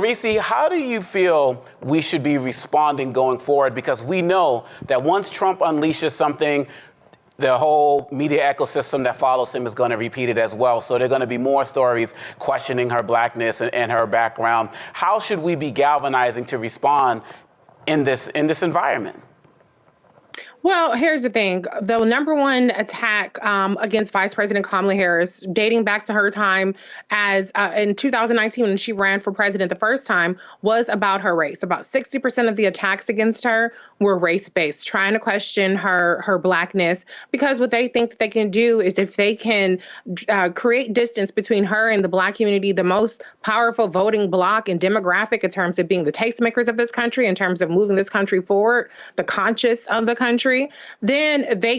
Reecie, how do you feel we should be responding going forward? Because we know that once Trump unleashes something, the whole media ecosystem that follows him is going to repeat it as well. So there are going to be more stories questioning her blackness and her background. How should we be galvanizing to respond in this environment? Well, here's the thing. The number one attack against Vice President Kamala Harris, dating back to her time as in 2019 when she ran for president the first time, was about her race. About 60% of the attacks against her were race-based, trying to question her blackness, because what they think that they can do is if they can create distance between her and the black community, the most powerful voting bloc and demographic in terms of being the tastemakers of this country, in terms of moving this country forward, the conscious of the country, then they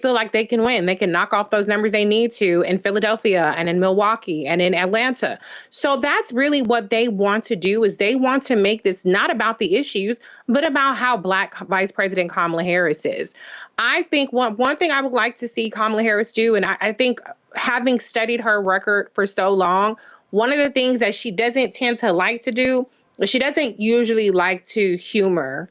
feel like they can win. They can knock off those numbers they need to in Philadelphia and in Milwaukee and in Atlanta. So that's really what they want to do, is they want to make this not about the issues, but about how Black Vice President Kamala Harris is. I think one thing I would like to see Kamala Harris do, and I think having studied her record for so long, one of the things that she doesn't tend to like to do is she doesn't usually like to humor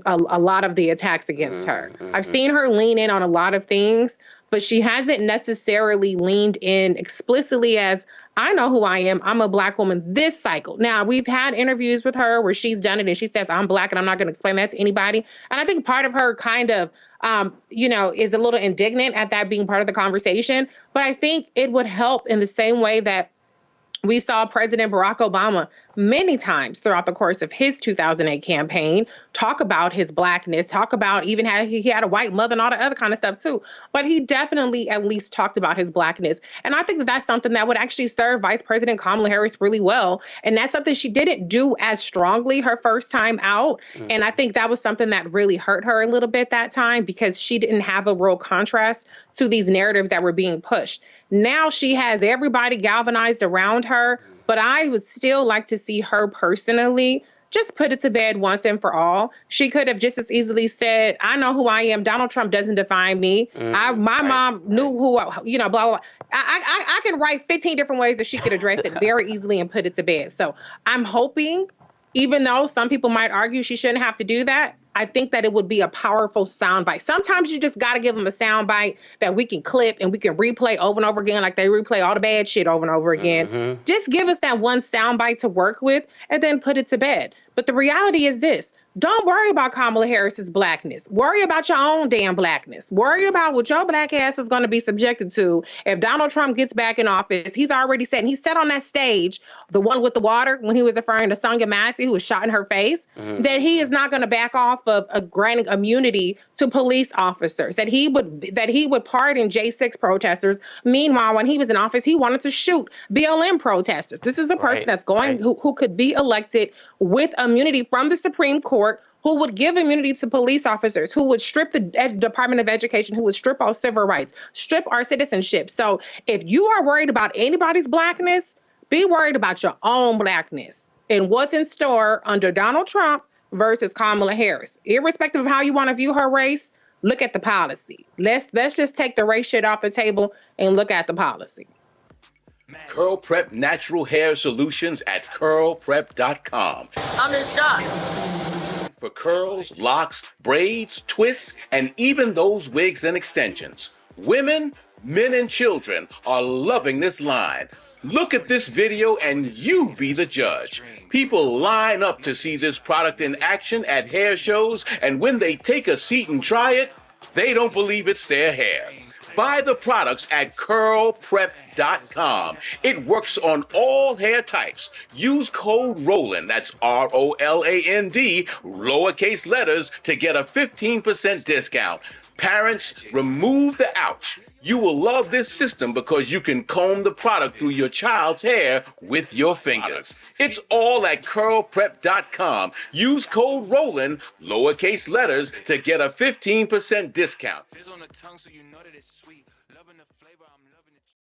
a lot of the attacks against her. I've seen her lean in on a lot of things, but she hasn't necessarily leaned in explicitly as, I know who I am. I'm a Black woman this cycle. Now, we've had interviews with her where she's done it and she says, I'm Black and I'm not going to explain that to anybody. And I think part of her kind of, is a little indignant at that being part of the conversation. But I think it would help in the same way that we saw President Barack Obama many times throughout the course of his 2008 campaign talk about his blackness, talk about even how he had a white mother and all the other kind of stuff too. But he definitely at least talked about his blackness. And I think that that's something that would actually serve Vice President Kamala Harris really well. And that's something she didn't do as strongly her first time out. And I think that was something that really hurt her a little bit that time, because she didn't have a real contrast to these narratives that were being pushed. Now she has everybody galvanized around her, but I would still like to see her personally just put it to bed once and for all. She could have just as easily said, I know who I am. Donald Trump doesn't define me. My mom knew who, blah, blah. I can write 15 different ways that she could address it very easily and put it to bed. So I'm hoping, even though some people might argue she shouldn't have to do that, I think that it would be a powerful soundbite. Sometimes you just got to give them a soundbite that we can clip and we can replay over and over again, like they replay all the bad shit over and over again. Just give us that one soundbite to work with and then put it to bed. But the reality is this. Don't worry about Kamala Harris's blackness. Worry about your own damn blackness. Worry about what your black ass is going to be subjected to if Donald Trump gets back in office. He's already said, and he said on that stage, the one with the water, when he was referring to Sonia Massey, who was shot in her face, that he is not going to back off of granting immunity to police officers, that he would pardon J6 protesters. Meanwhile, when he was in office, he wanted to shoot BLM protesters. This is a person that's going who could be elected with immunity from the Supreme Court, who would give immunity to police officers, who would strip the Department of Education, who would strip our civil rights, strip our citizenship. So if you are worried about anybody's blackness, be worried about your own blackness and what's in store under Donald Trump versus Kamala Harris. Irrespective of how you want to view her race, look at the policy. Let's just take the race shit off the table and look at the policy. Curl Prep Natural Hair Solutions at curlprep.com. I'm in shock. For curls, locks, braids, twists, and even those wigs and extensions. Women, men, and children are loving this line. Look at this video and you be the judge. People line up to see this product in action at hair shows, and when they take a seat and try it, they don't believe it's their hair. Buy the products at curlprep.com. It works on all hair types. Use code Roland, that's ROLAND, lowercase letters, to get a 15% discount. Parents, remove the ouch. You will love this system because you can comb the product through your child's hair with your fingers. It's all at curlprep.com. Use code Roland, lowercase letters, to get a 15% discount. It's on the tongue, so you know that it's sweet. Loving the flavor, I'm